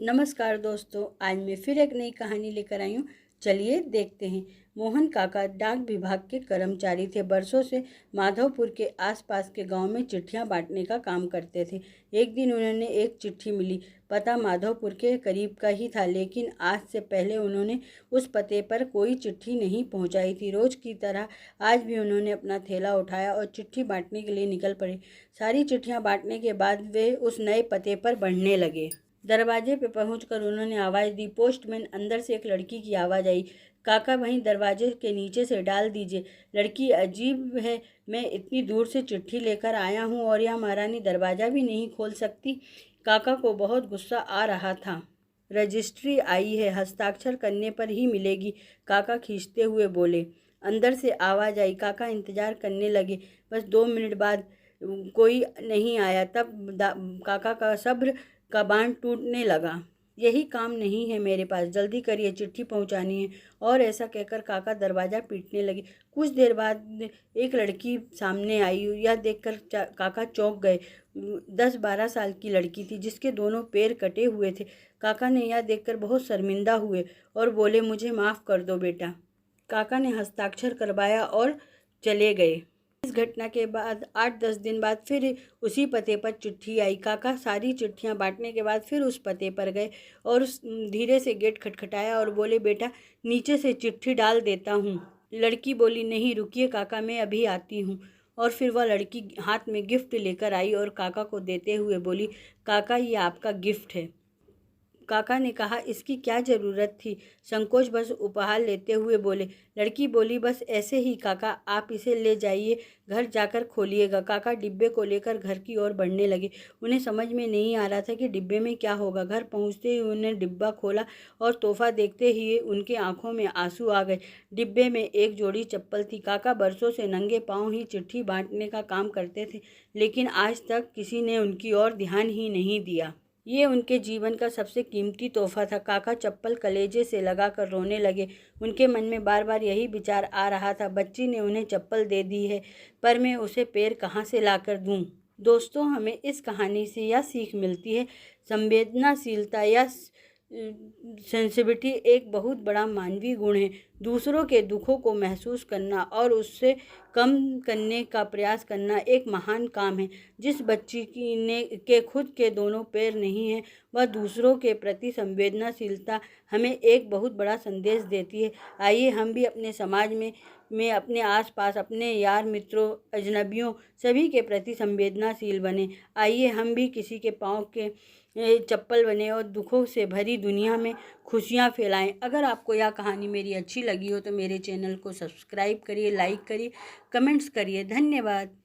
नमस्कार दोस्तों, आज मैं फिर एक नई कहानी लेकर आई हूँ। चलिए देखते हैं। मोहन काका डाक विभाग के कर्मचारी थे। बरसों से माधवपुर के आसपास के गांव में चिट्ठियां बांटने का काम करते थे। एक दिन उन्होंने एक चिट्ठी मिली। पता माधवपुर के करीब का ही था, लेकिन आज से पहले उन्होंने उस पते पर कोई चिट्ठी नहीं पहुंचाई थी। रोज की तरह आज भी उन्होंने अपना थैला उठाया और चिट्ठी बांटने के लिए निकल पड़े। सारी चिट्ठियां बांटने के बाद वे उस नए पते पर बढ़ने लगे। दरवाजे पे पहुंचकर उन्होंने आवाज़ दी। पोस्टमैन। अंदर से एक लड़की की आवाज़ आई। काका वहीं दरवाजे के नीचे से डाल दीजिए। लड़की। अजीब है, मैं इतनी दूर से चिट्ठी लेकर आया हूँ और यह महारानी दरवाज़ा भी नहीं खोल सकती। काका को बहुत गुस्सा आ रहा था। रजिस्ट्री आई है, हस्ताक्षर करने पर ही मिलेगी, काका खींचते हुए बोले। अंदर से आवाज़ आई। काका इंतज़ार करने लगे। बस 2 मिनट बाद कोई नहीं आया। तब काका का सब्र का बांध टूटने लगा। यही काम नहीं है मेरे पास, जल्दी करिए, चिट्ठी पहुंचानी है। और ऐसा कहकर काका दरवाज़ा पीटने लगे। कुछ देर बाद एक लड़की सामने आई। यह देखकर काका चौंक गए। 10-12 साल की लड़की थी, जिसके दोनों पैर कटे हुए थे। काका ने यह देखकर बहुत शर्मिंदा हुए और बोले, मुझे माफ़ कर दो बेटा। काका ने हस्ताक्षर करवाया और चले गए। इस घटना के बाद 8-10 दिन बाद फिर उसी पते पर चिट्ठी आई। काका सारी चिट्ठियां बांटने के बाद फिर उस पते पर गए और उस धीरे से गेट खटखटाया और बोले, बेटा नीचे से चिट्ठी डाल देता हूँ। लड़की बोली, नहीं रुकिए काका, मैं अभी आती हूँ। और फिर वह लड़की हाथ में गिफ्ट लेकर आई और काका को देते हुए बोली, काका ये आपका गिफ्ट है। काका ने कहा, इसकी क्या ज़रूरत थी? संकोच बस उपहार लेते हुए बोले। लड़की बोली, बस ऐसे ही काका, आप इसे ले जाइए, घर जाकर खोलिएगा। काका डिब्बे को लेकर घर की ओर बढ़ने लगे। उन्हें समझ में नहीं आ रहा था कि डिब्बे में क्या होगा। घर पहुंचते ही उन्होंने डिब्बा खोला और तोहफा देखते ही उनके आंखों में आंसू आ गए। डिब्बे में एक जोड़ी चप्पल थी। काका बरसों से नंगे पाँव ही चिट्ठी बांटने का काम करते थे, लेकिन आज तक किसी ने उनकी ओर ध्यान ही नहीं दिया। ये उनके जीवन का सबसे कीमती तोहफा था। काका चप्पल कलेजे से लगाकर रोने लगे। उनके मन में बार बार यही विचार आ रहा था, बच्ची ने उन्हें चप्पल दे दी है, पर मैं उसे पैर कहाँ से लाकर दूँ। दोस्तों, हमें इस कहानी से यह सीख मिलती है, संवेदनशीलता या सेंसिटिविटी एक बहुत बड़ा मानवीय गुण है। दूसरों के दुखों को महसूस करना और उससे कम करने का प्रयास करना एक महान काम है। जिस बच्ची के खुद के दोनों पैर नहीं हैं, वह दूसरों के प्रति संवेदनशीलता हमें एक बहुत बड़ा संदेश देती है। आइए हम भी अपने समाज में अपने आसपास, अपने यार मित्रों, अजनबियों, सभी के प्रति संवेदनशील बने। आइए हम भी किसी के पाँव के चप्पल बने और दुखों से भरी दुनिया में खुशियाँ फैलाएं। अगर आपको यह कहानी मेरी अच्छी लगी हो तो मेरे चैनल को सब्सक्राइब करिए, लाइक करिए, कमेंट्स करिए। धन्यवाद।